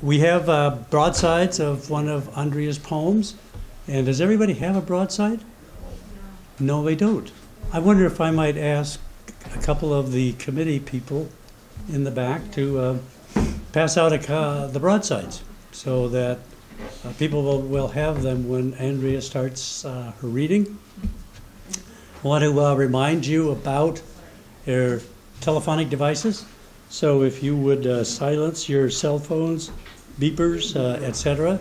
We have broadsides of one of Andrea's poems. And does everybody have a broadside? No, they don't. I wonder if I might ask a couple of the committee people in the back to pass out the broadsides so that people will have them when Andrea starts her reading. I want to remind you about your telephonic devices. So if you would silence your cell phones, beepers, etc.,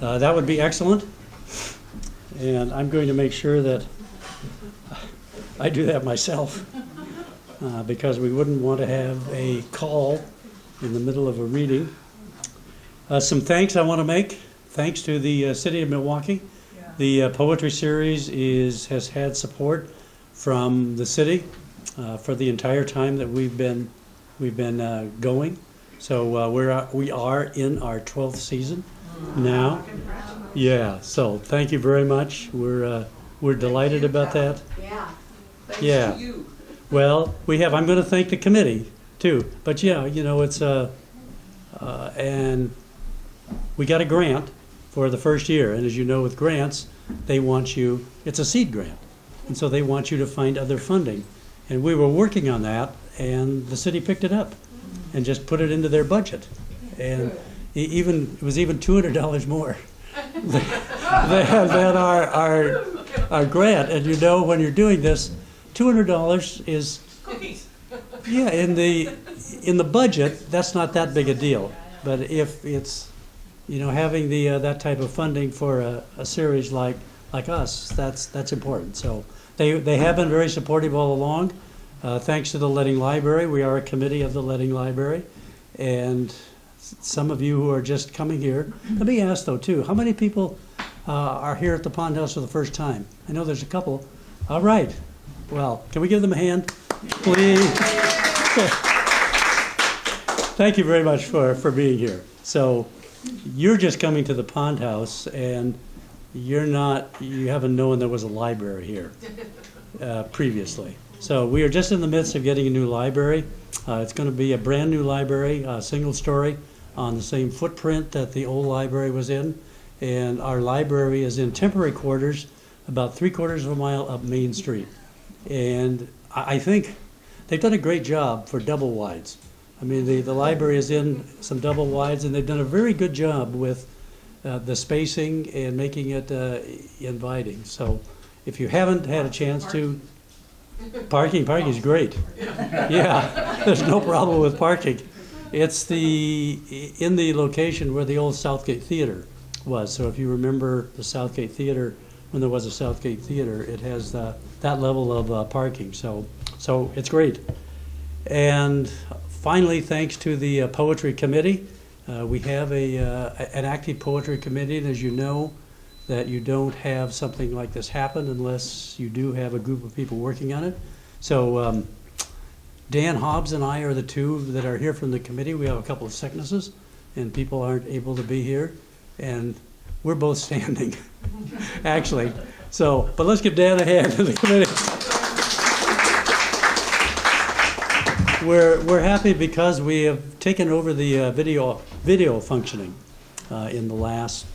that would be excellent. And I'm going to make sure that I do that myself because we wouldn't want to have a call in the middle of a reading. Some thanks I want to make. Thanks to the City of Milwaukee. Yeah. The poetry series has had support from the city for the entire time that we've been going. So we are in our 12th season now. Yeah. So thank you very much. We're delighted about that. Yeah. Thanks yeah. To you. Well, we have. I'm going to thank the committee too. But yeah, you know, it's and we got a grant for the first year, and as you know, with grants, they want you. It's a seed grant, and so they want you to find other funding. And we were working on that, and the city picked it up and just put it into their budget, and it was even $200 more than our grant. And you know, when you're doing this, $200 is yeah in the budget. That's not that big a deal, but if it's having the that type of funding for a series like us, that's important. So they have been very supportive all along. Thanks to the Letting Library, we are a committee of the Letting Library, and some of you who are just coming here. Let me ask though too, how many people are here at the Pond House for the first time? I know there's a couple. All right. Well, can we give them a hand, please? Thank you very much for being here. So you're just coming to the Pond House, and you haven't known there was a library here previously. So we are just in the midst of getting a new library. It's going to be a brand new library, single story, on the same footprint that the old library was in. And our library is in temporary quarters about 3/4 of a mile up Main Street. And I think they've done a great job for double wides. I mean, the library is in some double wides, and they've done a very good job with the spacing and making it inviting. So if you haven't had a chance to, parking is great. Yeah, there's no problem with parking. It's in the location where the old Southgate Theater was. So if you remember the Southgate Theater, when there was a Southgate Theater, it has that level of parking. So it's great. And finally, thanks to the Poetry Committee, we have an active Poetry Committee, and as you know, that you don't have something like this happen unless you do have a group of people working on it. So Dan Hobbs and I are the two that are here from the committee. We have a couple of sicknesses, and people aren't able to be here, and we're both standing, actually. So, but let's give Dan a hand in the committee. We're happy because we have taken over the video functioning in the last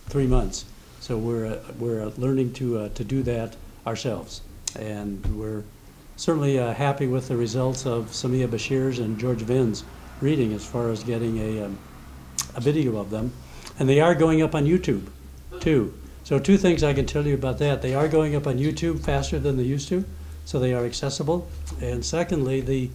3 months. So we're learning to do that ourselves, and we're certainly happy with the results of Samia Bashir's and George Vinn's reading as far as getting a video of them, and they are going up on YouTube too. So 2 things I can tell you about that: they are going up on YouTube faster than they used to, so they are accessible. And secondly, the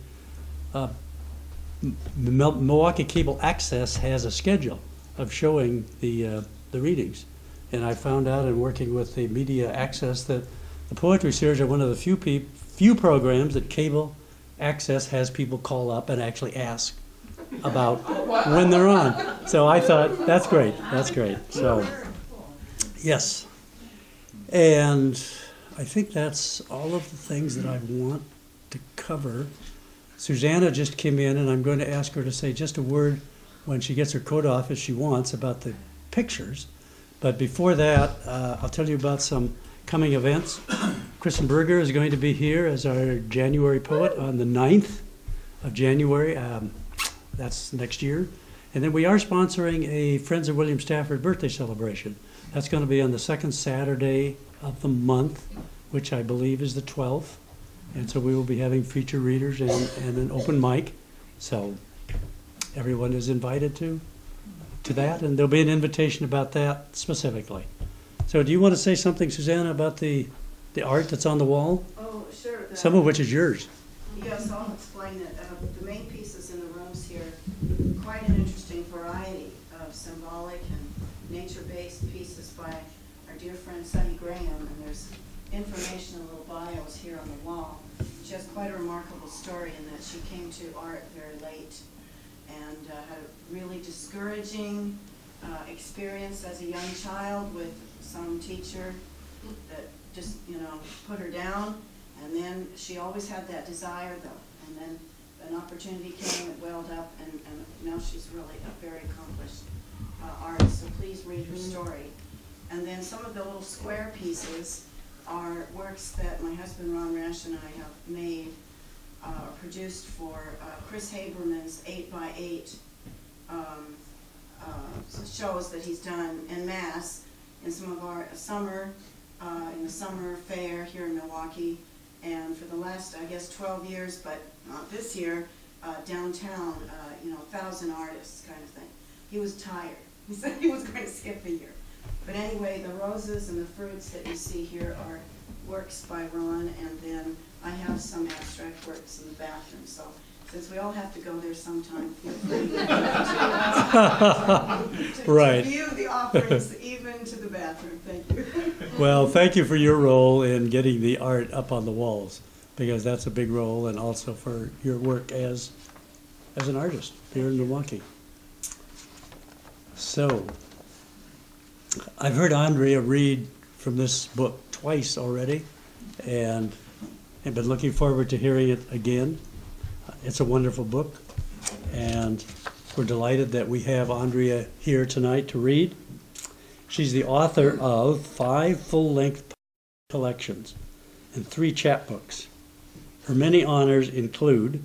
Milwaukee Cable Access has a schedule of showing the readings. And I found out in working with the media access that the poetry series are one of the few programs that Cable Access has people call up and actually ask about when they're on. So I thought, that's great, that's great. So, yes. And I think that's all of the things that I want to cover. Susanna just came in, and I'm going to ask her to say just a word when she gets her coat off, if she wants, about the pictures. But before that, I'll tell you about some coming events. Kristen Berger is going to be here as our January poet on the 9th of January. That's next year. And then we are sponsoring a Friends of William Stafford birthday celebration. That's going to be on the second Saturday of the month, which I believe is the 12th. And so we will be having feature readers and an open mic. So everyone is invited to that, and there'll be an invitation about that specifically. So do you want to say something, Susanna, about the art that's on the wall? Oh, sure. Some of which is yours. Yes, I'll explain it. The main pieces in the rooms here, quite an interesting variety of symbolic and nature-based pieces by our dear friend Sunny Graham, and there's information and little bios here on the wall. She has quite a remarkable story in that she came to art very late and had a really discouraging experience as a young child with some teacher that just, put her down. And then she always had that desire, though. And then an opportunity came, it welled up, and now she's really a very accomplished artist. So please read her story. And then some of the little square pieces are works that my husband Ron Rash and I have made, produced for Chris Haberman's 8x8 shows that he's done en masse in some of our in the summer fair here in Milwaukee, and for the last, I guess, 12 years, but not this year, downtown, 1,000 artists kind of thing. He was tired. He said he was going to skip a year. But anyway, the roses and the fruits that you see here are works by Ron, and then I have some abstract works in the bathroom. So since we all have to go there sometime, feel free to view the offerings even to the bathroom. Thank you. Well, thank you for your role in getting the art up on the walls, because that's a big role, and also for your work as an artist here in Milwaukee. So, I've heard Andrea read from this book twice already, and I've been looking forward to hearing it again. It's a wonderful book, and we're delighted that we have Andrea here tonight to read. She's the author of 5 full-length collections and 3 chapbooks. Her many honors include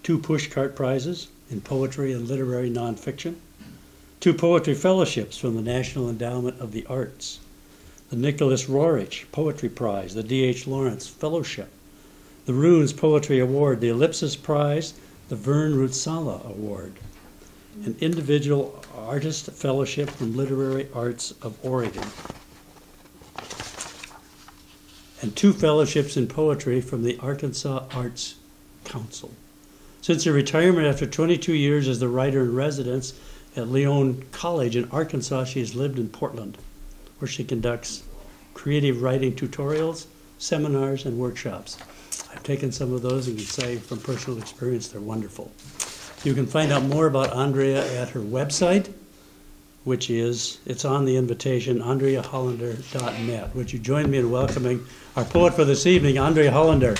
2 Pushcart Prizes in poetry and literary nonfiction, 2 poetry fellowships from the National Endowment of the Arts, the Nicholas Roerich Poetry Prize, the D.H. Lawrence Fellowship, the Runes Poetry Award, the Ellipsis Prize, the Vern Rutsala Award, an individual artist fellowship from Literary Arts of Oregon, and 2 fellowships in poetry from the Arkansas Arts Council. Since her retirement after 22 years as the writer-in-residence at Leon College in Arkansas, she has lived in Portland, where she conducts creative writing tutorials, seminars, and workshops. I've taken some of those and can say from personal experience they're wonderful. You can find out more about Andrea at her website, which is, it's on the invitation, andreahollander.net. Would you join me in welcoming our poet for this evening, Andrea Hollander.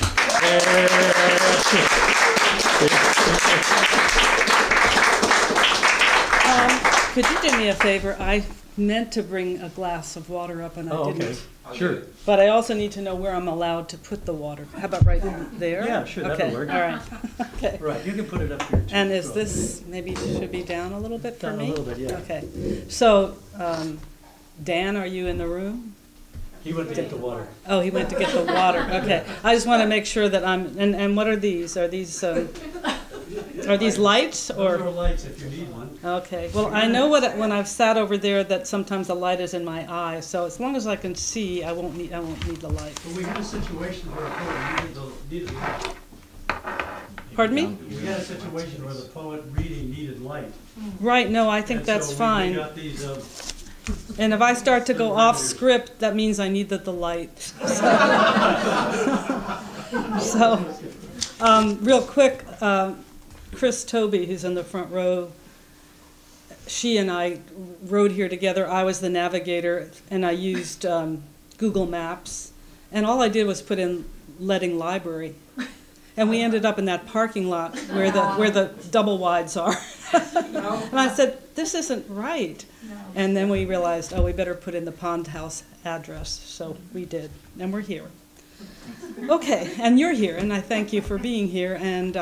Could you do me a favor? I meant to bring a glass of water up and I didn't. Okay. Sure. But I also need to know where I'm allowed to put the water. How about right there? Yeah, sure, that'll work. All right. Okay. Right, you can put it up here too. And is this, maybe should be down a little bit for Down me? a little bit, yeah. Okay. So, Dan, are you in the room? He went to get the water. Oh, he went to get the water. Okay. I just want to make sure that I'm, and what are these? Are these lights or? Those are lights if you need one. Okay. Well, I know when I've sat over there that sometimes the light is in my eye. So as long as I can see, I won't need the light. Well, we had a situation where a poet needed light. Pardon me? We had a situation where the poet reading needed light. Right. No, I think And that's so fine. We got these, And if I start to go off script, that means I needed the light. So real quick, Chris Toby, who's in the front row, she and I rode here together. I was the navigator, and I used Google Maps. And all I did was put in Leading Library. And we ended up in that parking lot where the double wides are. And I said, this isn't right. And then we realized, oh, we better put in the Pond House address. So we did, and we're here. Okay, and you're here, and I thank you for being here. And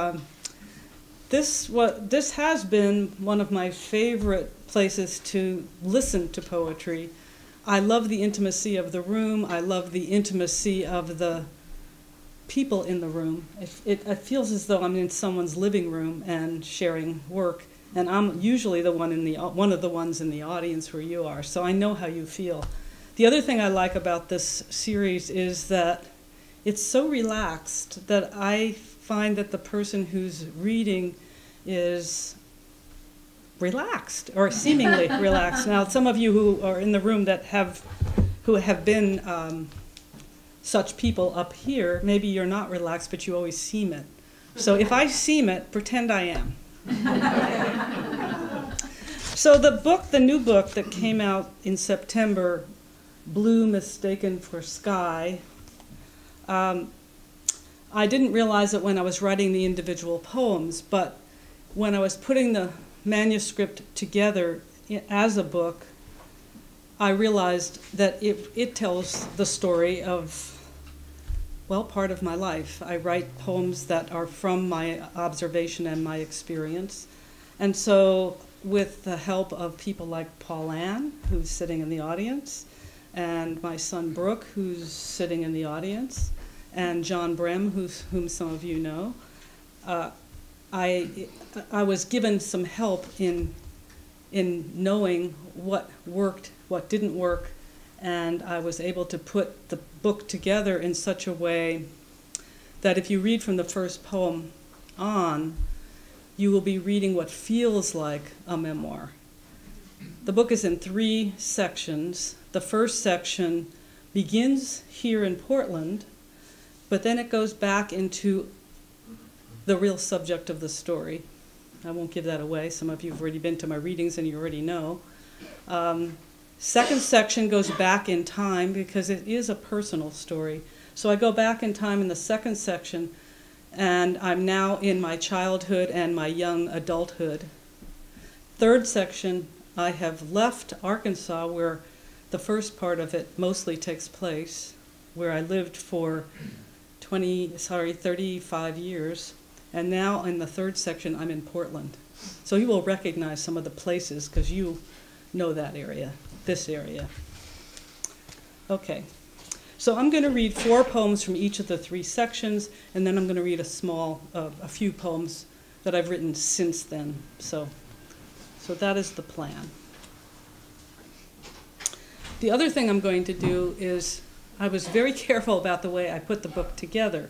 this has been one of my favorite places to listen to poetry. I love the intimacy of the room. I love the intimacy of the people in the room. It feels as though I'm in someone's living room and sharing work, and I'm usually one of the ones in the audience where you are, so I know how you feel. The other thing I like about this series is that it's so relaxed that I find that the person who's reading is relaxed, or seemingly relaxed. Now, some of you who are in the room who have been such people up here, maybe you're not relaxed, but you always seem it. So if I seem it, pretend I am. So the new book that came out in September, Blue Mistaken for Sky, I didn't realize it when I was writing the individual poems, but when I was putting the manuscript together as a book, I realized that it tells the story of, well, part of my life. I write poems that are from my observation and my experience. And so with the help of people like Paul Ann, who's sitting in the audience, and my son Brooke, who's sitting in the audience, and John Brem, whom some of you know, I was given some help in knowing what worked, what didn't work, and I was able to put the book together in such a way that if you read from the first poem on, you will be reading what feels like a memoir. The book is in 3 sections. The first section begins here in Portland, but then it goes back into the real subject of the story. I won't give that away. Some of you have already been to my readings and you already know. Second section goes back in time because it is a personal story. So I go back in time in the second section, and I'm now in my childhood and my young adulthood. Third section, I have left Arkansas, where the first part of it mostly takes place, where I lived for 35 years. And now in the third section, I'm in Portland. So you will recognize some of the places because you know that area, this area. Okay, so I'm going to read 4 poems from each of the 3 sections, and then I'm going to read a few poems that I've written since then. So that is the plan. The other thing I'm going to do is, I was very careful about the way I put the book together.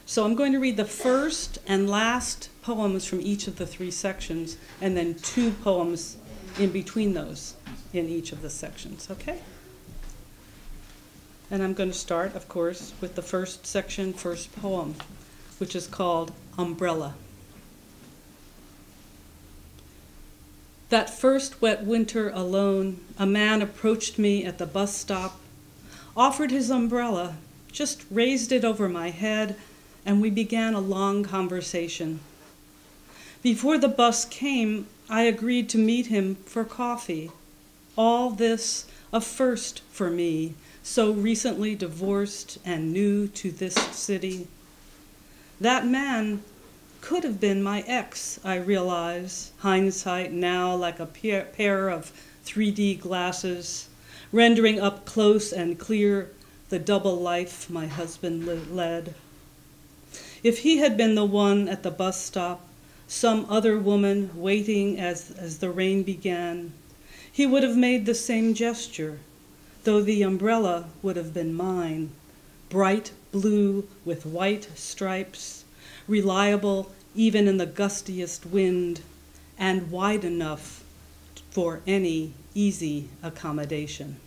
So I'm going to read the first and last poems from each of the 3 sections, and then 2 poems in between those in each of the sections, okay? And I'm going to start, of course, with the first section, first poem, which is called Umbrella. That first wet winter alone, a man approached me at the bus stop, offered his umbrella, just raised it over my head, and we began a long conversation. Before the bus came, I agreed to meet him for coffee. All this a first for me, so recently divorced and new to this city. That man could have been my ex, I realize, hindsight now like a pair of 3D glasses, rendering up close and clear the double life my husband led. If he had been the one at the bus stop, some other woman waiting as the rain began, he would have made the same gesture, though the umbrella would have been mine, bright blue with white stripes, reliable even in the gustiest wind, and wide enough for any easy accommodation.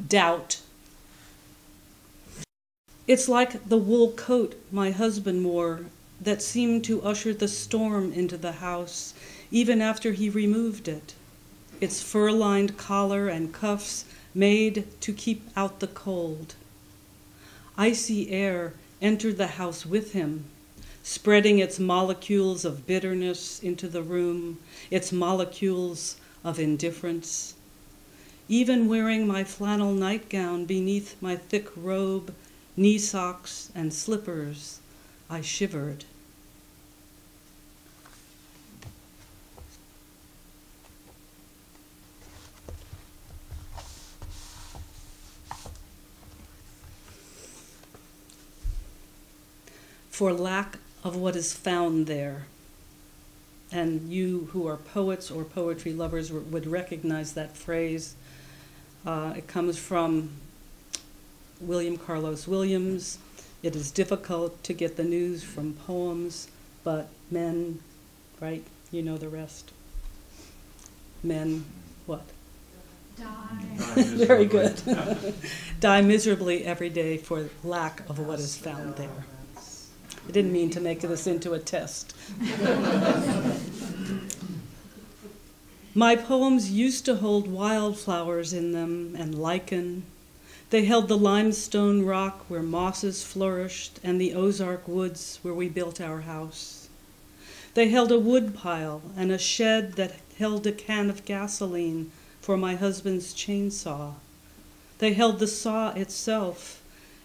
Doubt. It's like the wool coat my husband wore that seemed to usher the storm into the house even after he removed it. Its fur-lined collar and cuffs made to keep out the cold. Icy air entered the house with him, spreading its molecules of bitterness into the room, its molecules of indifference. Even wearing my flannel nightgown beneath my thick robe, knee socks and slippers, I shivered. For lack of what is found there. And you who are poets or poetry lovers would recognize that phrase. It comes from William Carlos Williams. It is difficult to get the news from poems, but men, right? You know the rest. Men, what? Die. Very good. Die miserably every day for lack of what is found there. I didn't mean to make this into a test. My poems used to hold wildflowers in them and lichen. They held the limestone rock where mosses flourished and the Ozark woods where we built our house. They held a wood pile and a shed that held a can of gasoline for my husband's chainsaw. They held the saw itself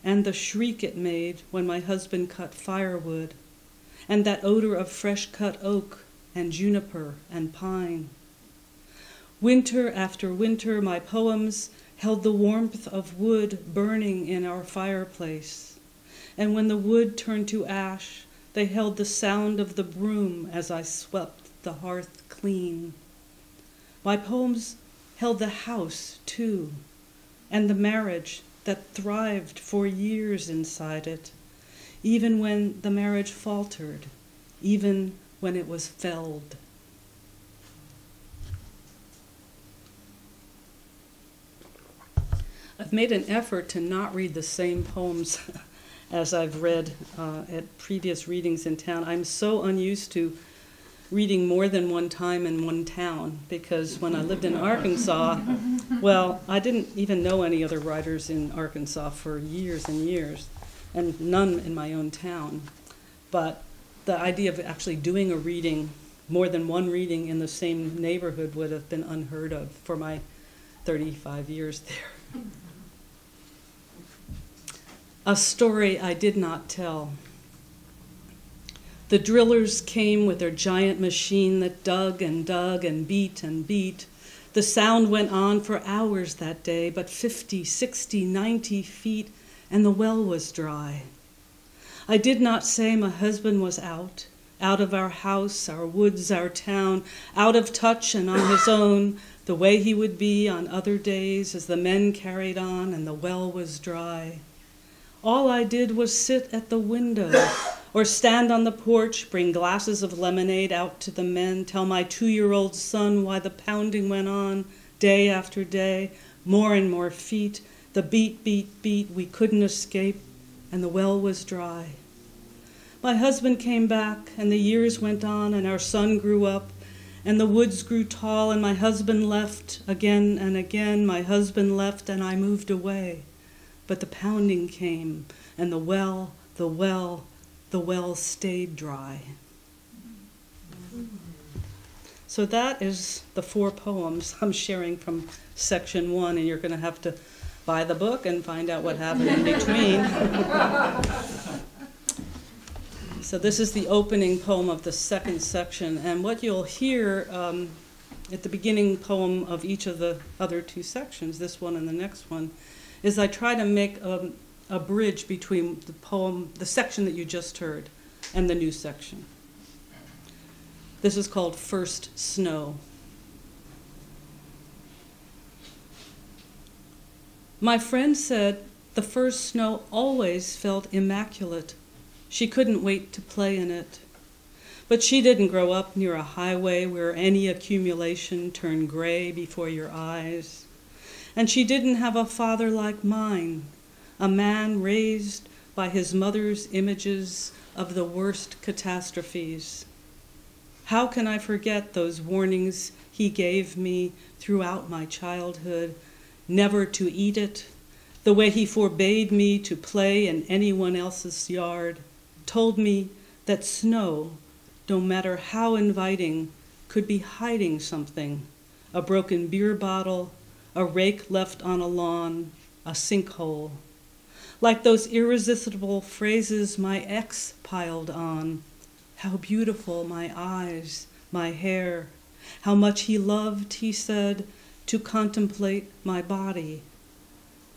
and the shriek it made when my husband cut firewood, and that odor of fresh-cut oak and juniper and pine. Winter after winter, my poems held the warmth of wood burning in our fireplace, and when the wood turned to ash, they held the sound of the broom as I swept the hearth clean. My poems held the house, too, and the marriage that thrived for years inside it, even when the marriage faltered, even when it was felled. I've made an effort to not read the same poems as I've read at previous readings in town. I'm so unused to reading more than one time in one town, because when I lived in Arkansas, well, I didn't even know any other writers in Arkansas for years and years, and none in my own town. But the idea of actually doing a reading, more than one reading in the same neighborhood, would have been unheard of for my 35 years there. A story I did not tell. The drillers came with their giant machine that dug and dug and beat and beat. The sound went on for hours that day, but 50, 60, 90 feet, and the well was dry. I did not say my husband was out of our house, our woods, our town, out of touch and on his own, the way he would be on other days as the men carried on and the well was dry. All I did was sit at the window or stand on the porch, bring glasses of lemonade out to the men, tell my 2-year-old son why the pounding went on day after day, more and more feet, the beat, beat, beat, we couldn't escape, and the well was dry. My husband came back, and the years went on, and our son grew up, and the woods grew tall, and my husband left again and again. My husband left, and I moved away. But the pounding came, and the well stayed dry. So that is the 4 poems I'm sharing from section 1, and you're going to have to buy the book and find out what happened in between. So this is the opening poem of the second section, and what you'll hear at the beginning poem of each of the other 2 sections, this one and the next one, is I try to make a bridge between the poem, the section that you just heard, and the new section. This is called First Snow. My friend said the first snow always felt immaculate. She couldn't wait to play in it. But she didn't grow up near a highway where any accumulation turned gray before your eyes. And she didn't have a father like mine, a man raised by his mother's images of the worst catastrophes. How can I forget those warnings he gave me throughout my childhood? Never to eat it, the way he forbade me to play in anyone else's yard, told me that snow, no matter how inviting, could be hiding something, a broken beer bottle, a rake left on a lawn, a sinkhole. Like those irresistible phrases my ex piled on. How beautiful my eyes, my hair, how much he loved, he said, to contemplate my body.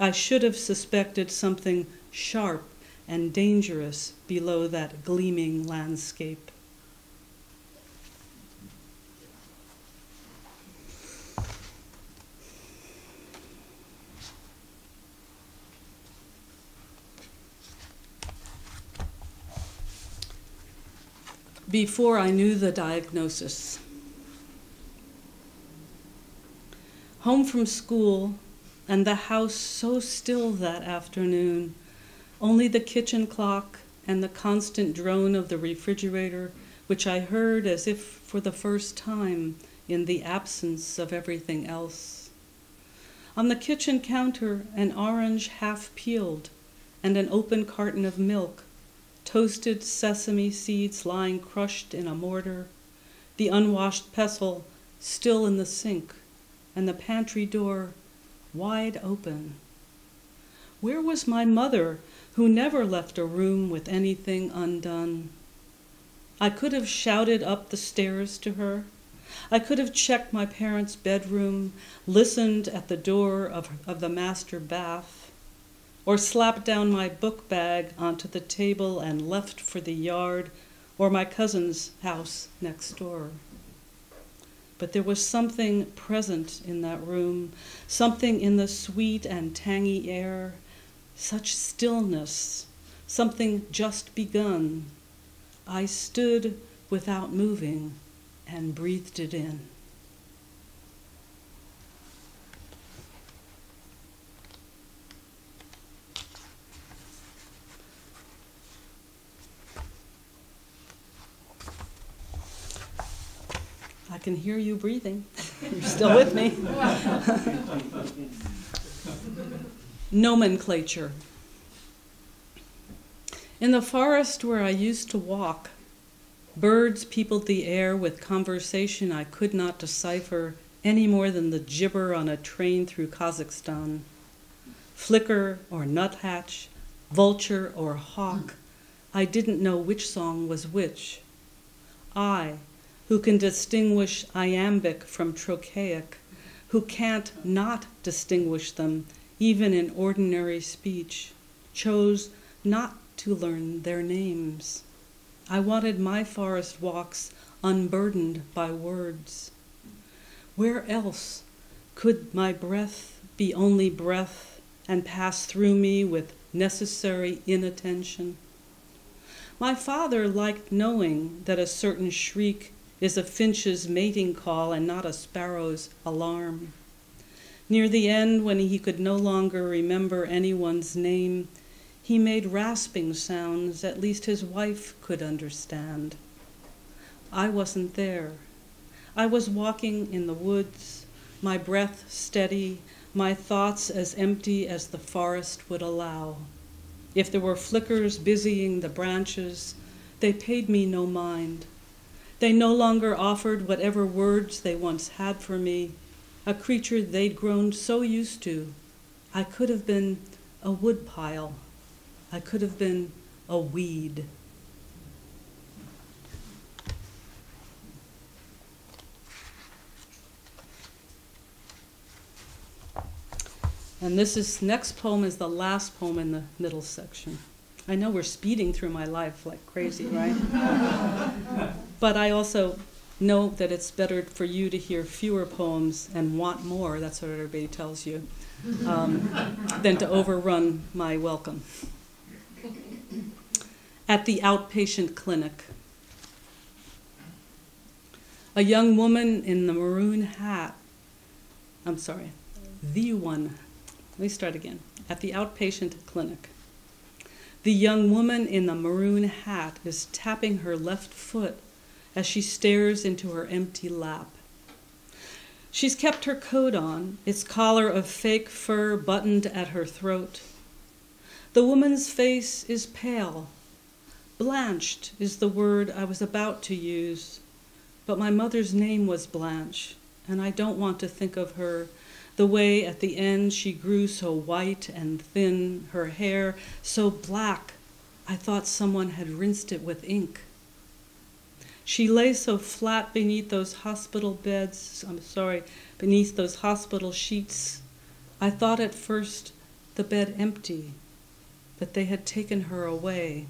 I should have suspected something sharp and dangerous below that gleaming landscape. Before I knew the diagnosis. Home from school, and the house so still that afternoon, only the kitchen clock and the constant drone of the refrigerator, which I heard as if for the first time in the absence of everything else. On the kitchen counter, an orange half peeled and an open carton of milk, toasted sesame seeds lying crushed in a mortar, the unwashed pestle still in the sink, and the pantry door wide open. Where was my mother, who never left a room with anything undone? I could have shouted up the stairs to her. I could have checked my parents' bedroom, listened at the door of the master bath, or slapped down my book bag onto the table and left for the yard or my cousin's house next door. But there was something present in that room, something in the sweet and tangy air, such stillness, something just begun. I stood without moving and breathed it in. I can hear you breathing. You're still with me. Nomenclature. In the forest where I used to walk, birds peopled the air with conversation I could not decipher any more than the gibber on a train through Kazakhstan. Flicker or nuthatch, vulture or hawk, I didn't know which song was which. I, who can distinguish iambic from trochaic, who can't not distinguish them even in ordinary speech, chose not to learn their names. I wanted my forest walks unburdened by words. Where else could my breath be only breath and pass through me with necessary inattention? My father liked knowing that a certain shriek is a finch's mating call and not a sparrow's alarm. Near the end, when he could no longer remember anyone's name, he made rasping sounds at least his wife could understand. I wasn't there. I was walking in the woods, my breath steady, my thoughts as empty as the forest would allow. If there were flickers busying the branches, they paid me no mind. They no longer offered whatever words they once had for me, a creature they'd grown so used to. I could have been a woodpile. I could have been a weed. And next poem is the last poem in the middle section. I know we're speeding through my life like crazy, right? But I also know that it's better for you to hear fewer poems and want more, that's what everybody tells you, than to overrun my welcome. At the outpatient clinic. A young woman in the maroon hat, let me start again. At the outpatient clinic. The young woman in the maroon hat is tapping her left foot as she stares into her empty lap. She's kept her coat on, its collar of fake fur buttoned at her throat. The woman's face is pale. Blanched is the word I was about to use, but my mother's name was Blanche, and I don't want to think of her the way at the end she grew so white and thin, her hair so black I thought someone had rinsed it with ink. She lay so flat beneath those hospital beneath those hospital sheets. I thought at first the bed empty, that they had taken her away.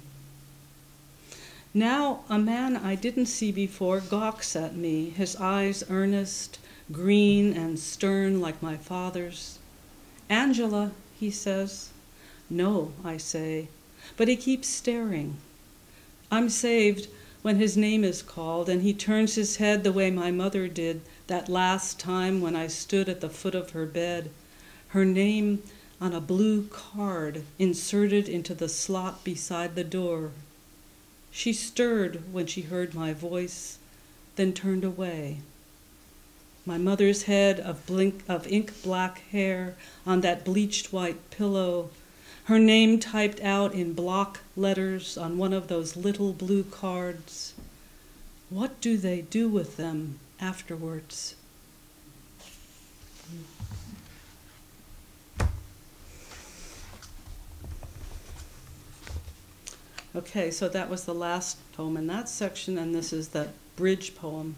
Now a man I didn't see before gawks at me, his eyes earnest, green and stern like my father's. "Angela," he says. "No," I say, but he keeps staring. I'm saved when his name is called, and he turns his head the way my mother did that last time when I stood at the foot of her bed, her name on a blue card inserted into the slot beside the door. She stirred when she heard my voice, then turned away. My mother's head of ink-black hair on that bleached white pillow, her name typed out in block letters on one of those little blue cards. What do they do with them afterwards? Okay, so that was the last poem in that section, and this is the bridge poem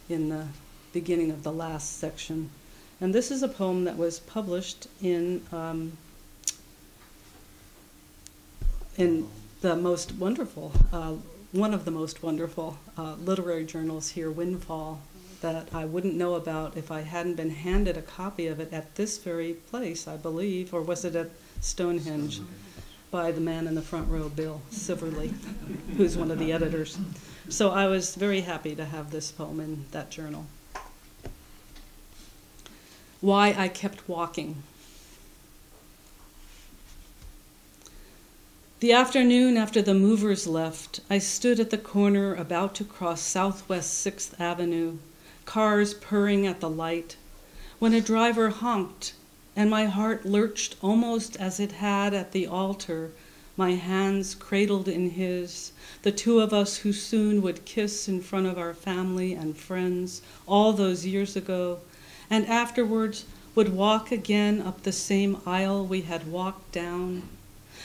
in the beginning of the last section. And this is a poem that was published in the most wonderful, one of the most wonderful literary journals here, Windfall, that I wouldn't know about if I hadn't been handed a copy of it at this very place, I believe, or was it at Stonehenge, by the man in the front row, Bill Siverly, who's one of the editors. So I was very happy to have this poem in that journal. Why I Kept Walking. The afternoon after the movers left, I stood at the corner about to cross Southwest 6th Avenue, cars purring at the light, when a driver honked and my heart lurched almost as it had at the altar, my hands cradled in his, the two of us who soon would kiss in front of our family and friends all those years ago, and afterwards would walk again up the same aisle we had walked down,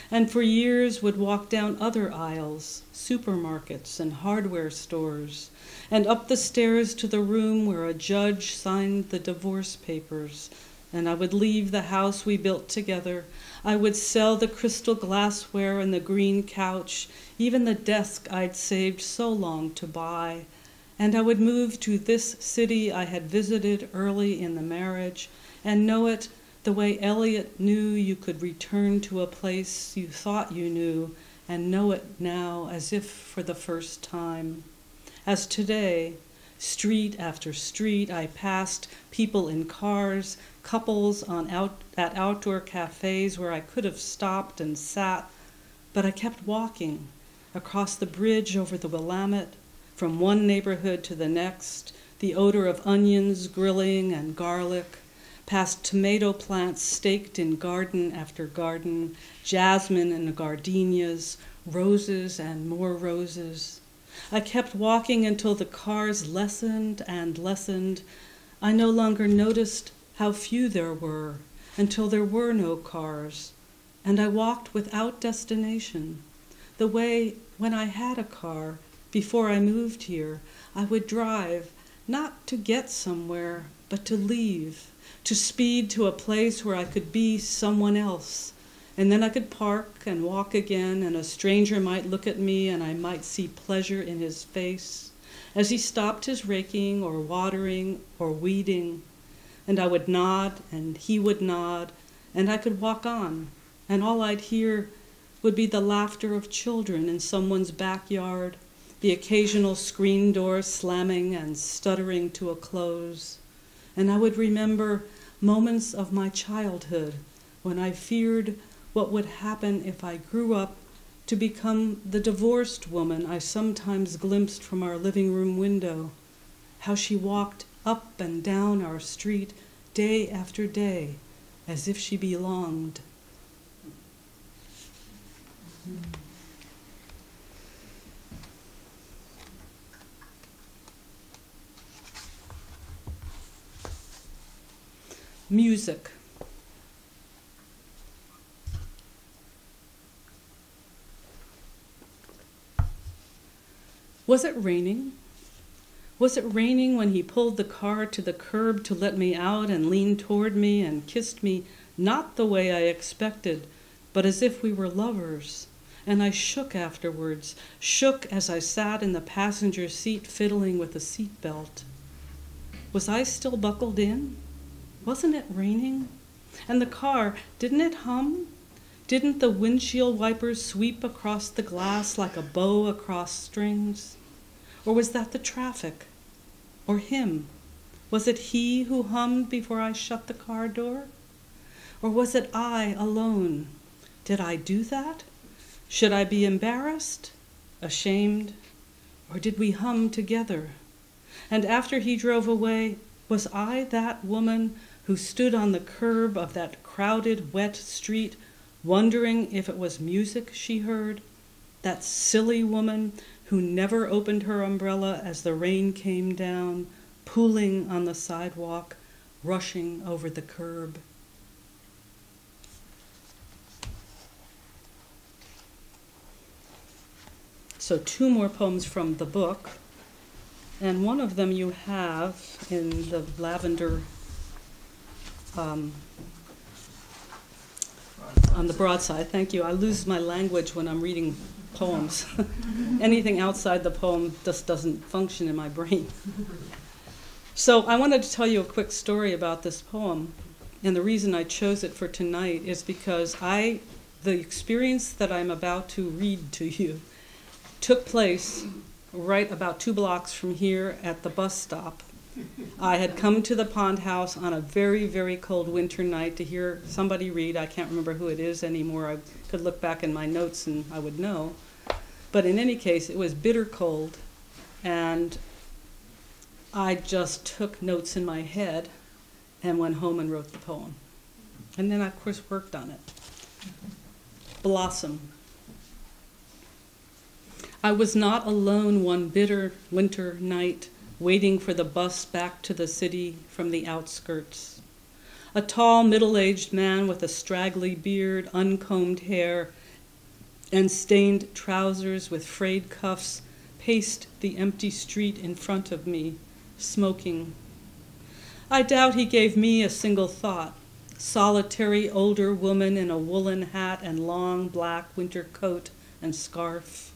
and for years would walk down other aisles, supermarkets and hardware stores, and up the stairs to the room where a judge signed the divorce papers. And I would leave the house we built together. I would sell the crystal glassware and the green couch, even the desk I'd saved so long to buy. And I would move to this city I had visited early in the marriage and know it the way Eliot knew you could return to a place you thought you knew and know it now as if for the first time. As today, street after street, I passed people in cars, couples at outdoor cafes where I could have stopped and sat, but I kept walking across the bridge over the Willamette, from one neighborhood to the next, the odor of onions, grilling, and garlic, past tomato plants staked in garden after garden, jasmine and gardenias, roses and more roses. I kept walking until the cars lessened and lessened. I no longer noticed how few there were, until there were no cars, and I walked without destination, the way when I had a car, before I moved here, I would drive, not to get somewhere, but to leave, to speed to a place where I could be someone else, and then I could park and walk again, and a stranger might look at me and I might see pleasure in his face as he stopped his raking or watering or weeding, and I would nod and he would nod, and I could walk on, and all I'd hear would be the laughter of children in someone's backyard, the occasional screen door slamming and stuttering to a close. And I would remember moments of my childhood when I feared what would happen if I grew up to become the divorced woman I sometimes glimpsed from our living room window, how she walked up and down our street, day after day, as if she belonged. Music. Was it raining? Was it raining when he pulled the car to the curb to let me out and leaned toward me and kissed me, not the way I expected, but as if we were lovers? And I shook afterwards, shook as I sat in the passenger seat fiddling with the seat belt. Was I still buckled in? Wasn't it raining? And the car, didn't it hum? Didn't the windshield wipers sweep across the glass like a bow across strings? Or was that the traffic? Or him? Was it he who hummed before I shut the car door? Or was it I alone? Did I do that? Should I be embarrassed? Ashamed? Or did we hum together? And after he drove away, was I that woman who stood on the curb of that crowded, wet street, wondering if it was music she heard? That silly woman who never opened her umbrella as the rain came down, pooling on the sidewalk, rushing over the curb. So 2 more poems from the book, and one of them you have in the lavender on the broadside. Thank you. I lose my language when I'm reading poems. Anything outside the poem just doesn't function in my brain. So I wanted to tell you a quick story about this poem, and the reason I chose it for tonight is because the experience that I'm about to read to you took place right about 2 blocks from here at the bus stop. I had come to the pond house on a very, very cold winter night to hear somebody read. I can't remember who it is anymore. I could look back in my notes and I would know. But in any case, it was bitter cold, and I just took notes in my head and went home and wrote the poem. And then I, of course, worked on it. Blossom. I was not alone one bitter winter night, waiting for the bus back to the city from the outskirts. A tall, middle-aged man with a straggly beard, uncombed hair, and stained trousers with frayed cuffs paced the empty street in front of me, smoking. I doubt he gave me a single thought. Solitary older woman in a woolen hat and long black winter coat and scarf.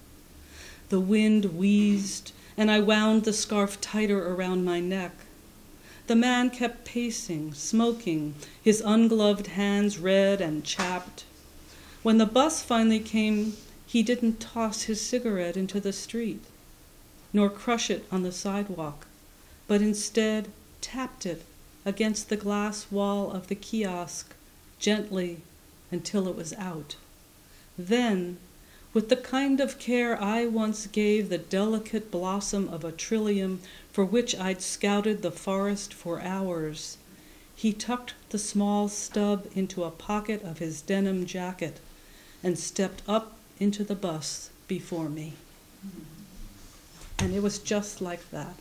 The wind wheezed, and I wound the scarf tighter around my neck. The man kept pacing, smoking, his ungloved hands red and chapped. When the bus finally came, he didn't toss his cigarette into the street, nor crush it on the sidewalk, but instead tapped it against the glass wall of the kiosk, gently until it was out. Then, with the kind of care I once gave the delicate blossom of a trillium for which I'd scouted the forest for hours, he tucked the small stub into a pocket of his denim jacket and stepped up into the bus before me. And it was just like that.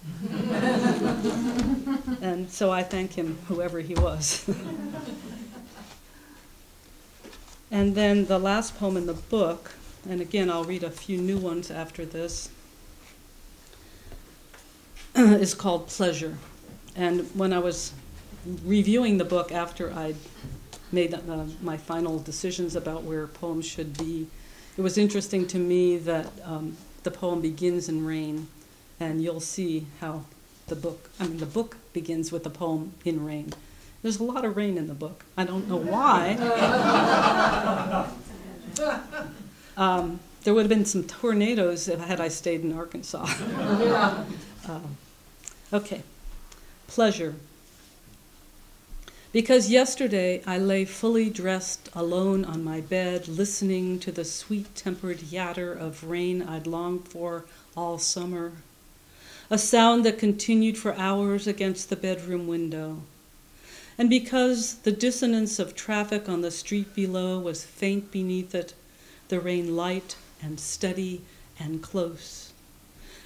And so I thank him, whoever he was. And then the last poem in the book, and again, I'll read a few new ones after this, is called Pleasure. And when I was reviewing the book after I'd made my final decisions about where poems should be, it was interesting to me that the poem begins in rain, and you'll see how the book begins with the poem in rain. There's a lot of rain in the book. I don't know why. There would have been some tornadoes had I stayed in Arkansas. Okay, pleasure. Because yesterday I lay fully dressed alone on my bed, listening to the sweet-tempered yatter of rain I'd longed for all summer. a sound that continued for hours against the bedroom window. And because the dissonance of traffic on the street below was faint beneath it, the rain light and steady and close.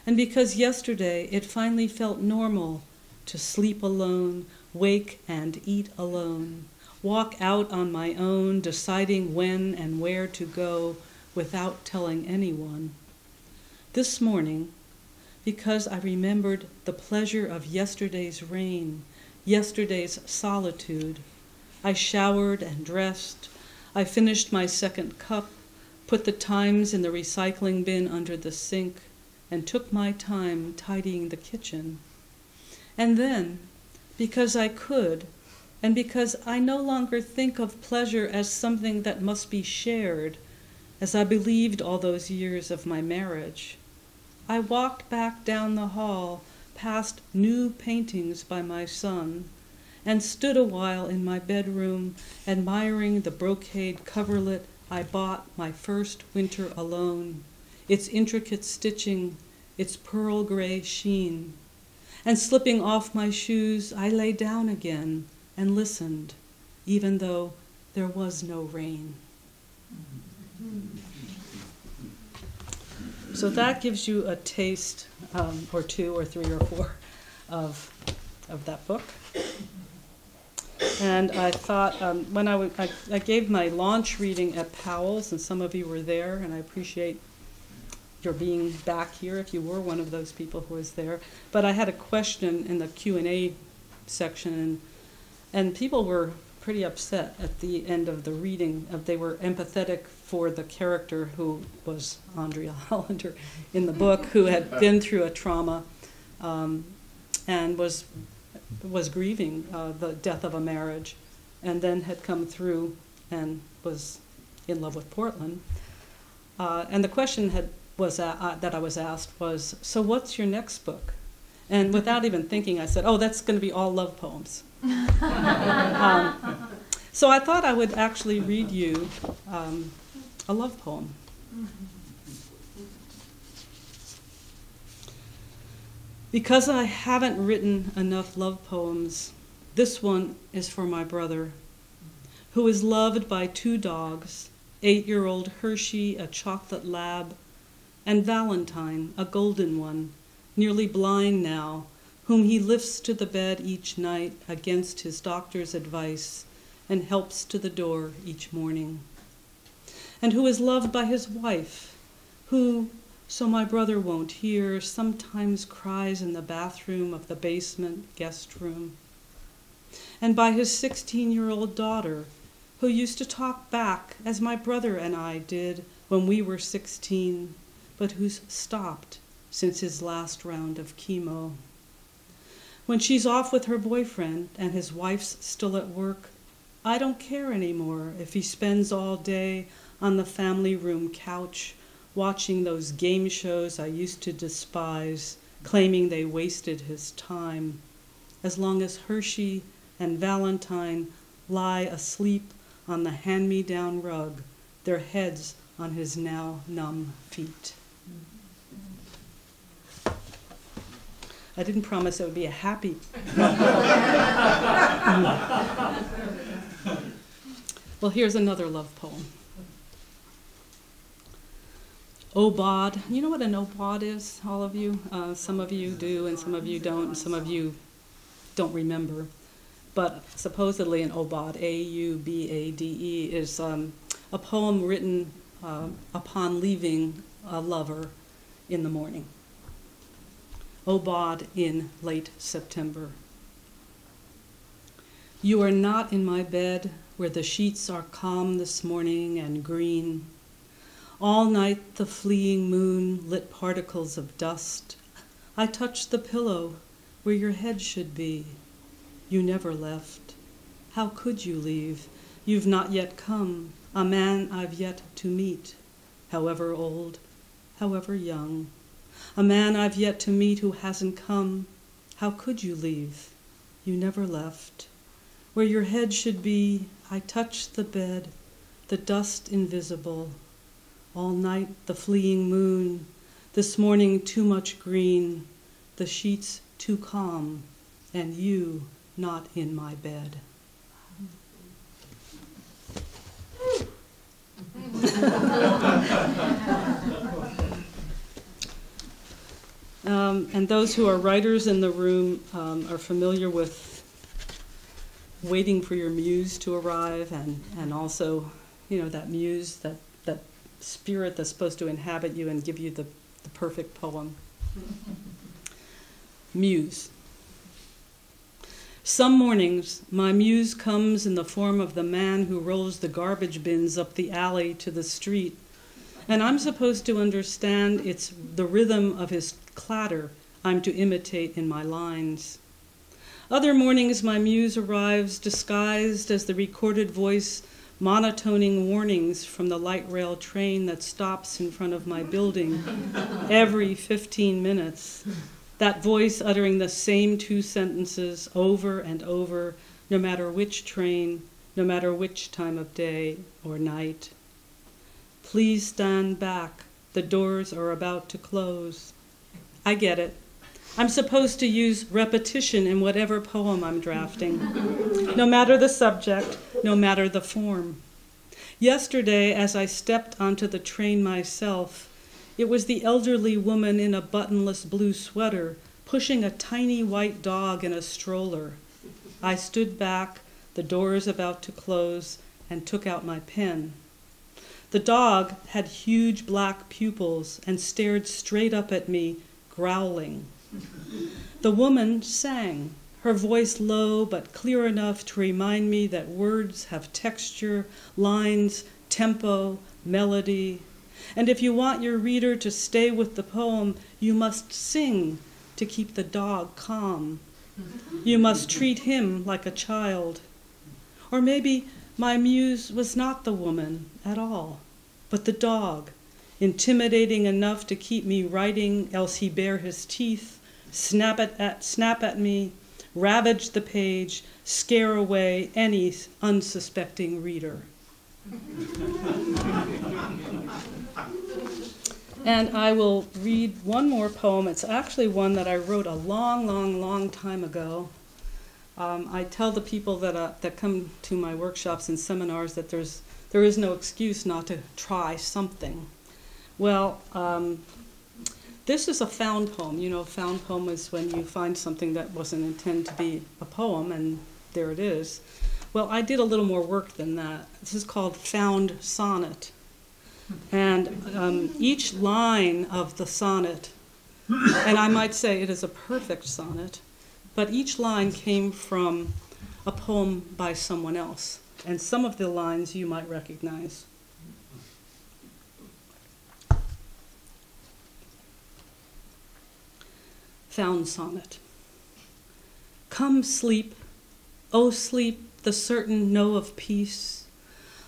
And because yesterday it finally felt normal to sleep alone, wake and eat alone, walk out on my own, deciding when and where to go without telling anyone. This morning, because I remembered the pleasure of yesterday's rain, yesterday's solitude, I showered and dressed. I finished my second cup, put the Times in the recycling bin under the sink, and took my time tidying the kitchen. And then, because I could, and because I no longer think of pleasure as something that must be shared, as I believed all those years of my marriage, I walked back down the hall past new paintings by my son, and stood a while in my bedroom, admiring the brocade coverlet I bought my first winter alone, its intricate stitching, its pearl gray sheen. And slipping off my shoes, I lay down again and listened, even though there was no rain. So that gives you a taste, or two or three or four, of that book. And I thought, when I gave my launch reading at Powell's, and some of you were there, and I appreciate your being back here if you were one of those people who was there. But I had a question in the Q&A section, and people were pretty upset at the end of the reading. They were empathetic for the character who was Andrea Hollander in the book, who had been through a trauma and was grieving the death of a marriage, and then had come through and was in love with Portland. And the question that I was asked was, so what's your next book? And without even thinking, I said, oh, that's going to be all love poems. So I thought I would actually read you a love poem. Because I haven't written enough love poems, this one is for my brother, who is loved by 2 dogs, 8-year-old Hershey, a chocolate lab, and Valentine, a golden one, nearly blind now, whom he lifts to the bed each night against his doctor's advice and helps to the door each morning. And who is loved by his wife, who, so my brother won't hear, sometimes cries in the bathroom of the basement guest room. And by his 16-year-old daughter, who used to talk back as my brother and I did when we were 16, but who's stopped since his last round of chemo. When she's off with her boyfriend and his wife's still at work, I don't care anymore if he spends all day on the family room couch watching those game shows I used to despise, claiming they wasted his time, as long as Hershey and Valentine lie asleep on the hand-me-down rug, their heads on his now numb feet. I didn't promise it would be a happy. Well, here's another love poem. Obod. You know what an obod is, all of you? Some of you do, and some of you don't, and some of you don't remember. But supposedly an obod, A-U-B-A-D-E, is a poem written upon leaving a lover in the morning. Obod in late September. You are not in my bed where the sheets are calm this morning and green. All night the fleeing moon lit particles of dust. I touched the pillow where your head should be. You never left. How could you leave? You've not yet come, a man I've yet to meet, however old, however young. A man I've yet to meet who hasn't come. How could you leave? You never left. Where your head should be, I touched the bed, the dust invisible. All night the fleeing moon, this morning too much green, the sheets too calm, and you not in my bed. And those who are writers in the room are familiar with waiting for your muse to arrive, and also, you know, that muse, that spirit that's supposed to inhabit you and give you the perfect poem. Muse. Some mornings, my muse comes in the form of the man who rolls the garbage bins up the alley to the street, and I'm supposed to understand it's the rhythm of his clatter I'm to imitate in my lines. Other mornings, my muse arrives disguised as the recorded voice monotoning warnings from the light rail train that stops in front of my building every 15 minutes. That voice uttering the same two sentences over and over, no matter which train, no matter which time of day or night. Please stand back. The doors are about to close. I get it. I'm supposed to use repetition in whatever poem I'm drafting, no matter the subject, no matter the form. Yesterday, as I stepped onto the train myself, it was the elderly woman in a buttonless blue sweater pushing a tiny white dog in a stroller. I stood back, the doors about to close, and took out my pen. The dog had huge black pupils and stared straight up at me, growling. The woman sang, her voice low but clear enough to remind me that words have texture, lines, tempo, melody. And if you want your reader to stay with the poem, you must sing to keep the dog calm. You must treat him like a child. Or maybe my muse was not the woman at all, but the dog, intimidating enough to keep me writing, else he bare his teeth, snap at me, ravage the page, scare away any unsuspecting reader. And I will read one more poem. It's actually one that I wrote a long time ago. I tell the people that come to my workshops and seminars that there is no excuse not to try something. Well, this is a found poem. You know, a found poem is when you find something that wasn't intended to be a poem, and there it is. Well, I did a little more work than that. This is called Found Sonnet. And each line of the sonnet, and I might say it is a perfect sonnet, but each line came from a poem by someone else. And some of the lines you might recognize. Found Sonnet. Come sleep, O sleep, the certain know of peace,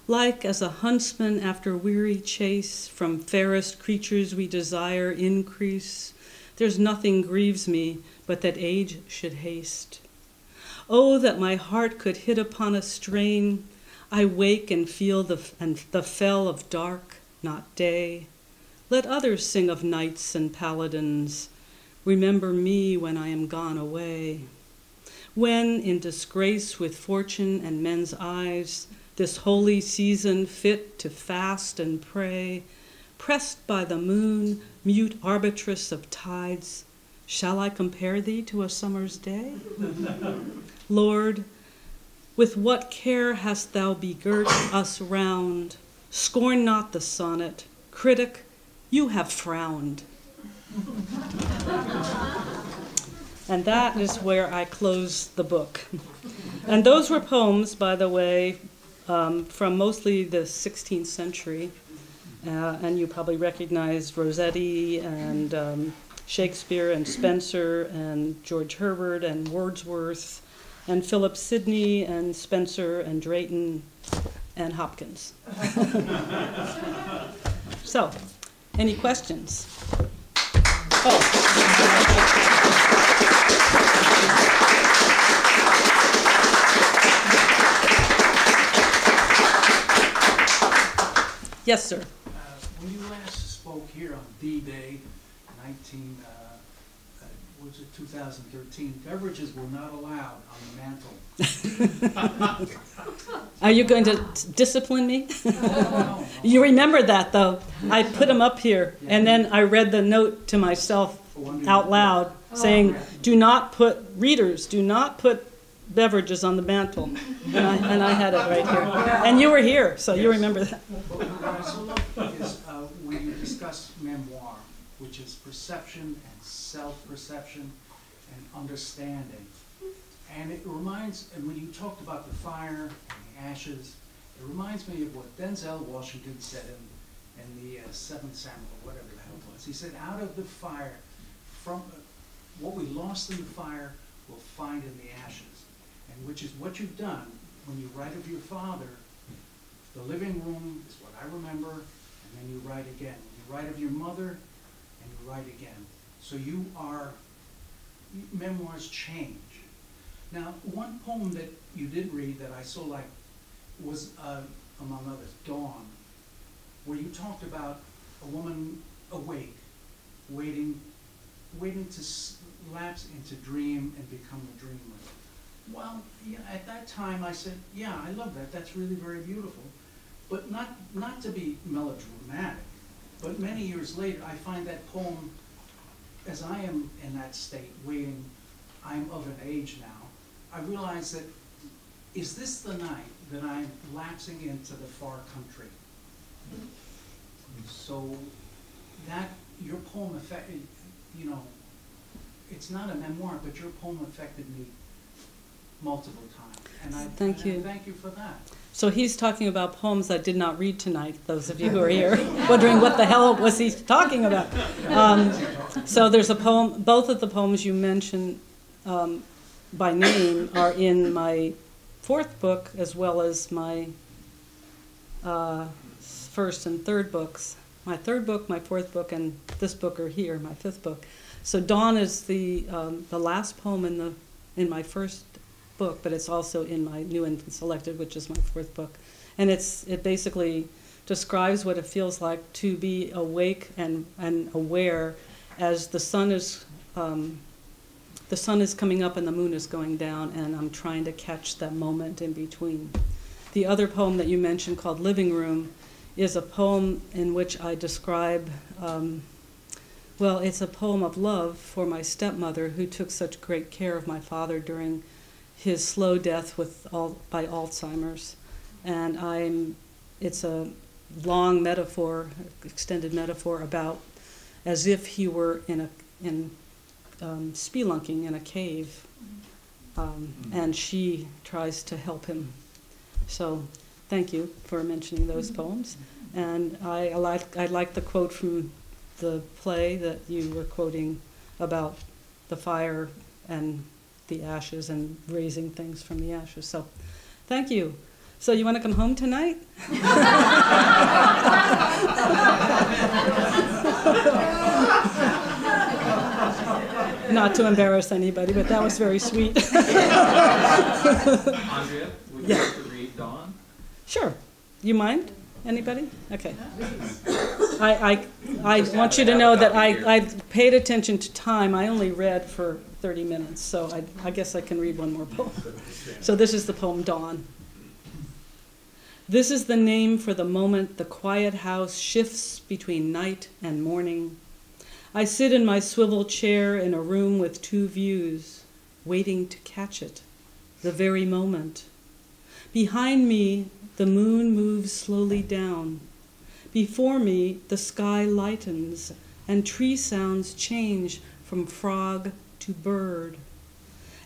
like as a huntsman after weary chase, from fairest creatures we desire increase. There's nothing grieves me but that age should haste. Oh, that my heart could hit upon a strain, I wake and feel the fell of dark, not day. Let others sing of knights and paladins. Remember me when I am gone away. When, in disgrace with fortune and men's eyes, this holy season fit to fast and pray, pressed by the moon, mute arbitress of tides, shall I compare thee to a summer's day? Lord, with what care hast thou begirt us round? Scorn not the sonnet. Critic, you have frowned. And that is where I close the book. And those were poems, by the way, from mostly the 16th century. And you probably recognized Rossetti and Shakespeare and Spenser and George Herbert and Wordsworth and Philip Sidney and Spenser and Drayton and Hopkins. So, any questions? Yes, sir. When you last spoke here on D-Day, was it 2013, beverages were not allowed on the mantle. Are you going to discipline me? No. You remember that, though. I put them up here, and then I read the note to myself out loud saying, do not put, readers, do not put beverages on the mantle. And I had it right here. And you were here, so you remember that. But what I so love is when you discuss memoir, which is perception and self-perception and understanding. And it reminds, and when you talked about the fire and the ashes, it reminds me of what Denzel Washington said in the Seventh Samuel, whatever the hell it was. He said, out of the fire, from what we lost in the fire, we'll find in the ashes. And which is what you've done when you write of your father. The living room is what I remember, and then you write again. You write of your mother, and you write again. So you are, memoirs change. Now, one poem that you did read that I so liked was, among others, Dawn, where you talked about a woman awake, waiting to lapse into dream and become a dreamer. Well, yeah, at that time I said, yeah, I love that. That's really very beautiful. But not to be melodramatic, but many years later, I find that poem, as I am in that state, waiting, I'm of an age now, I realize that, is this the night that I'm lapsing into the far country? So that, your poem affected, you know, it's not a memoir, but your poem affected me multiple times. And I thank you for that. So he's talking about poems I did not read tonight, those of you who are here, wondering what the hell was he talking about. So there's a poem, both of the poems you mentioned by name are in my fourth book, as well as my first and third books. My third book, my fourth book, and this book are here, my fifth book. So Dawn is the last poem in my first book, but it's also in my New and Selected, which is my fourth book. And it basically describes what it feels like to be awake and aware as the sun is coming up and the moon is going down, and I'm trying to catch that moment in between. The other poem that you mentioned, called Living Room, is a poem in which I describe, well, it's a poem of love for my stepmother, who took such great care of my father during his slow death by Alzheimer's. And it's a long metaphor, extended metaphor, about as if he were spelunking in a cave, and she tries to help him. So thank you for mentioning those poems. And I like the quote from the play that you were quoting about the fire and the ashes and raising things from the ashes. So thank you. So you want to come home tonight? Not to embarrass anybody, but that was very sweet. Andrea, would you like to read Dawn? Sure. You mind? Anybody? Okay. I want you to know that I paid attention to time. I only read for 30 minutes, so I guess I can read one more poem. So this is the poem Dawn. This is the name for the moment the quiet house shifts between night and morning. I sit in my swivel chair in a room with two views, waiting to catch it, the very moment. Behind me, the moon moves slowly down. Before me, the sky lightens, and tree sounds change from frog to bird.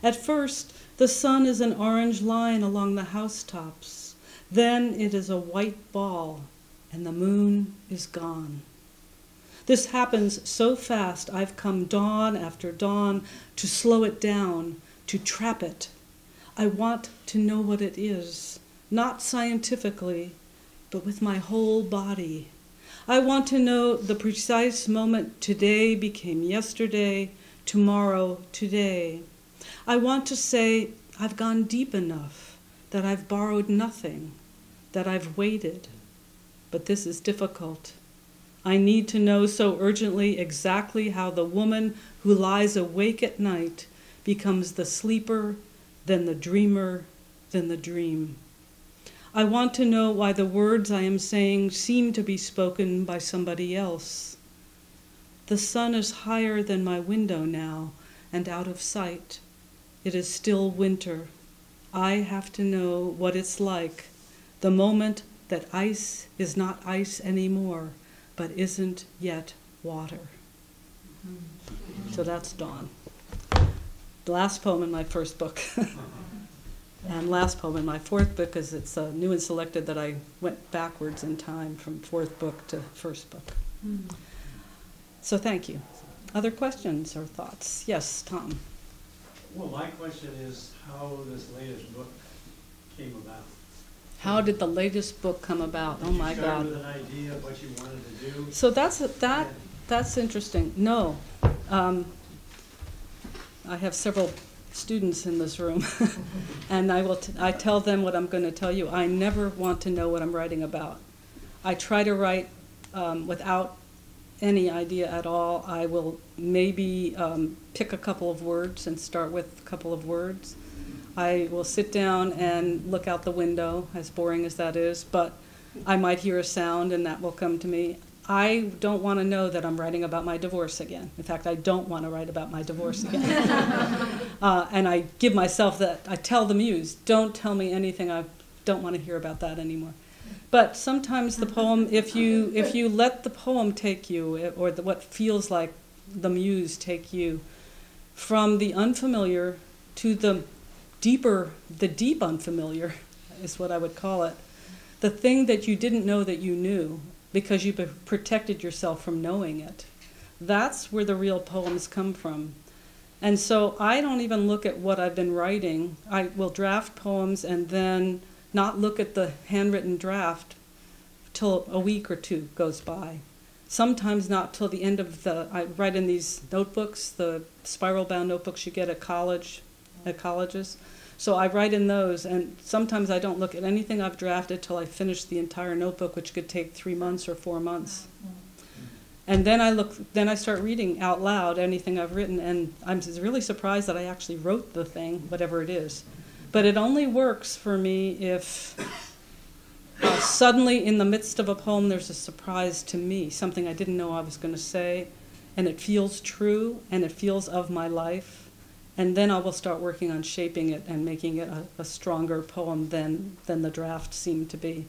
At first, the sun is an orange line along the housetops. Then it is a white ball, and the moon is gone. This happens so fast, I've come dawn after dawn to slow it down, to trap it. I want to know what it is, not scientifically, but with my whole body. I want to know the precise moment today became yesterday, tomorrow, today. I want to say I've gone deep enough, that I've borrowed nothing, that I've waited. But this is difficult. I need to know so urgently exactly how the woman who lies awake at night becomes the sleeper, then the dreamer, then the dream. I want to know why the words I am saying seem to be spoken by somebody else. The sun is higher than my window now and out of sight. It is still winter. I have to know what it's like, the moment that ice is not ice anymore, but isn't yet water. So that's Dawn. The last poem in my first book. And last poem in my fourth book, because it's new and selected that I went backwards in time from fourth book to first book. So thank you. Other questions or thoughts? Yes, Tom. Well, my question is how this latest book came about. How did the latest book come about? Oh my Did you start God. with an idea of what you wanted to do? So that's interesting. No. I have several students in this room, and I tell them what I'm going to tell you. I never want to know what I'm writing about. I try to write without any idea at all. I will maybe pick a couple of words and start with a couple of words. I will sit down and look out the window, as boring as that is, but I might hear a sound and that will come to me. I don't want to know that I'm writing about my divorce again. In fact, I don't want to write about my divorce again. And I give myself that, I tell the muse, don't tell me anything, I don't want to hear about that anymore. But sometimes the poem, if you let the poem take you, or what feels like the muse take you, from the unfamiliar to the deep unfamiliar, is what I would call it. The thing that you didn't know that you knew, because you protected yourself from knowing it. That's where the real poems come from. And so I don't even look at what I've been writing. I will draft poems and then not look at the handwritten draft till a week or two goes by. Sometimes not till the end of I write in these notebooks, the spiral-bound notebooks you get at colleges. So I write in those, and sometimes I don't look at anything I've drafted till I finish the entire notebook, which could take 3 months or 4 months. And then I start reading out loud anything I've written, and I'm really surprised that I actually wrote the thing, whatever it is. But it only works for me if suddenly in the midst of a poem there's a surprise to me, something I didn't know I was going to say, and it feels true, and it feels of my life. And then I will start working on shaping it and making it a stronger poem than the draft seemed to be.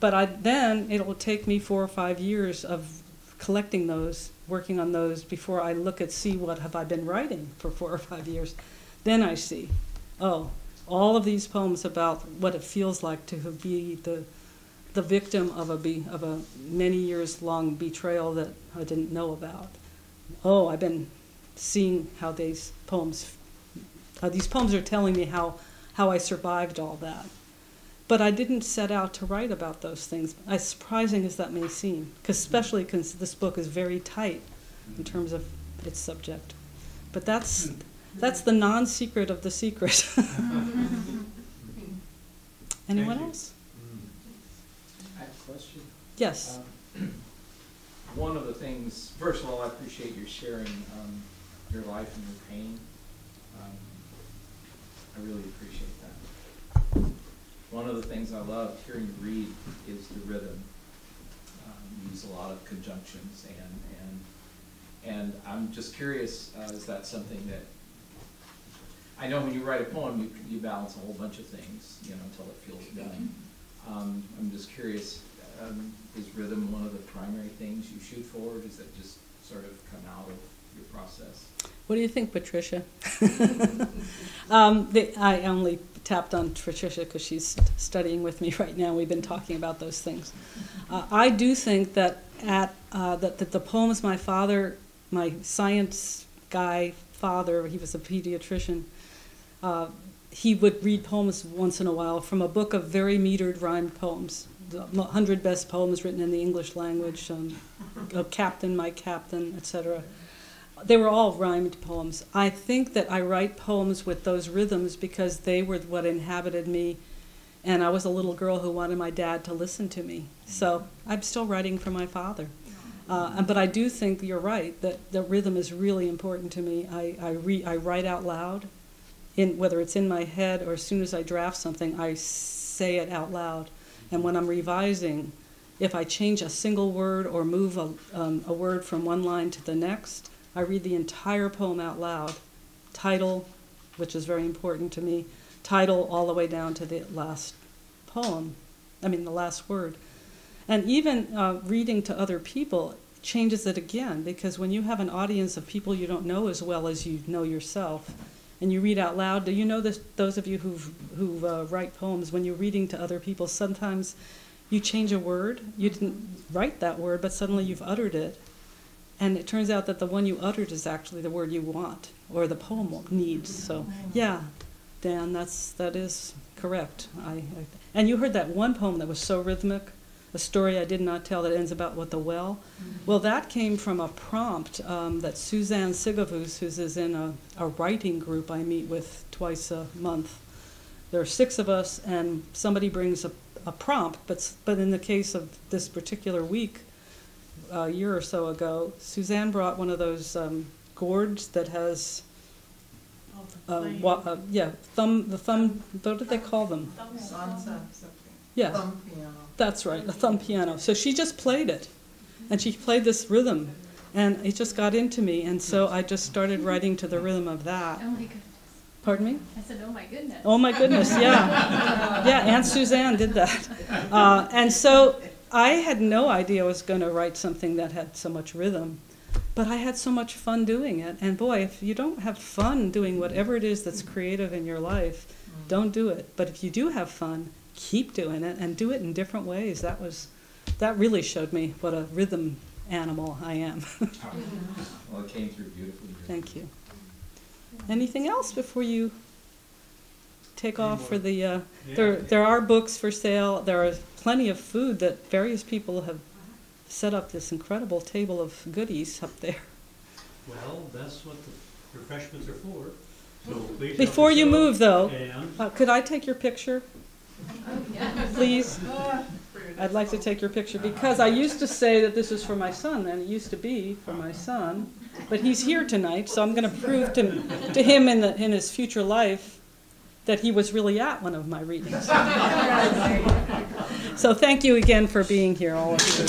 But then it will take me 4 or 5 years of collecting those, working on those, before I see what have I been writing for 4 or 5 years. Then I see, oh, all of these poems about what it feels like to be the victim of a many years long betrayal that I didn't know about. Oh, I've been seeing how these poems are telling me how I survived all that. But I didn't set out to write about those things, as surprising as that may seem, especially because this book is very tight in terms of its subject. But that's the non-secret of the secret. Anyone else? I have a question. Yes. One of the things, first of all, I appreciate your sharing your life and your pain. I really appreciate that. One of the things I love hearing you read is the rhythm. You use a lot of conjunctions, and I'm just curious, is that something that, I know when you write a poem, you balance a whole bunch of things, until it feels done. I'm just curious, is rhythm one of the primary things you shoot for, or does that just sort of come out of your process? What do you think, Patricia? I only tapped on Patricia because she's studying with me right now. We've been talking about those things. I do think that that the poems my father, my science guy father, he was a pediatrician, he would read poems once in a while from a book of very metered rhymed poems, the 100 best poems written in the English language, Captain, My Captain, etc. They were all rhymed poems. I think that I write poems with those rhythms because they were what inhabited me, and I was a little girl who wanted my dad to listen to me. So I'm still writing for my father. But I do think you're right, that the rhythm is really important to me. I write out loud, whether it's in my head or as soon as I draft something, I say it out loud. And when I'm revising, if I change a single word or move a word from one line to the next, I read the entire poem out loud. Title, which is very important to me, title all the way down to the last the last word. And even reading to other people changes it again, because when you have an audience of people you don't know as well as you know yourself, and you read out loud, do you know this, those of you who write poems, when you're reading to other people, sometimes you change a word, you didn't write that word, but suddenly you've uttered it, and it turns out that the one you uttered is actually the word you want, or the poem needs. So, yeah, Dan, that is correct. And you heard that one poem that was so rhythmic, a story I did not tell that ends about what the well. Well, that came from a prompt that Suzanne Sigavus, who is in a writing group I meet with twice a month. There are 6 of us, and somebody brings a prompt, but in the case of this particular week, a year or so ago, Suzanne brought one of those gourds that has, what do they call them? Yeah, Thumb piano. that's right, a thumb piano. So she just played it, and she played this rhythm, and it just got into me, and so I just started writing to the rhythm of that. Oh my goodness. Pardon me? I said, oh my goodness. Oh my goodness, yeah. Yeah, Aunt Suzanne did that. And so I had no idea I was going to write something that had so much rhythm, but I had so much fun doing it. And boy, if you don't have fun doing whatever it is that's creative in your life, don't do it. But if you do have fun, keep doing it and do it in different ways. That really showed me what a rhythm animal I am. Well, it came through beautifully. Thank you. Anything else before you take off for the... There are books for sale. There are plenty of food that various people have set up this incredible table of goodies up there. Well, that's what the refreshments are for. So please Before you move, though, and could I take your picture? Please? I'd like to take your picture because I used to say that this is for my son, and it used to be for my son, but he's here tonight, so I'm going to prove to him in his future life that he was really at one of my readings. So thank you again for being here, all of you.